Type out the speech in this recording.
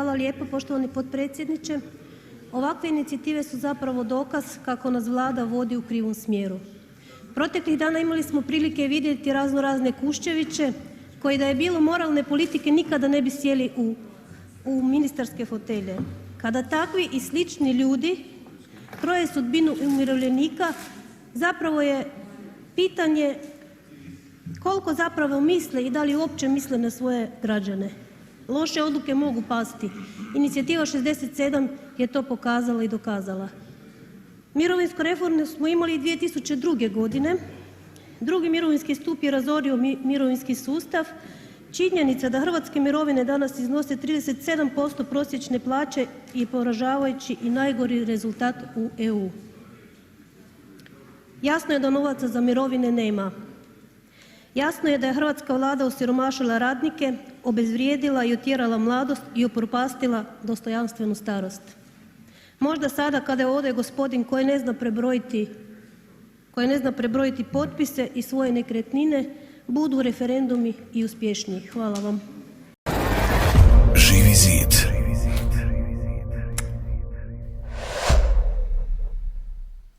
Hvala lijepo poštovani potpredsjedniče. Ovakve inicijative su zapravo dokaz kako nas Vlada vodi u krivom smjeru. Proteklih dana imali smo prilike vidjeti razne Kuščeviće koji da je bilo moralne politike nikada ne bi sjeli u ministarske fotelje. Kada takvi i slični ljudi kroje sudbinu umirovljenika, zapravo je pitanje koliko zapravo misle i da li uopće misle na svoje građane. Loše odluke mogu pasti. Inicijativa 67 je to pokazala i dokazala. Mirovinsku reformu smo imali 2002. godine. Drugi mirovinski stup je razorio mirovinski sustav. Činjenica da hrvatske mirovine danas iznose 37% prosječne plaće je poražavajući i najgori rezultat u EU. Jasno je da novaca za mirovine nema. Jasno je da je hrvatska Vlada osiromašila radnike, obezvrijedila i otjerala mladost i upropastila dostojanstvenu starost. Možda sada kada ode gospodin koji ne zna prebrojiti potpise i svoje nekretnine, budu referendumi i uspješniji. Hvala vam. Živi zid.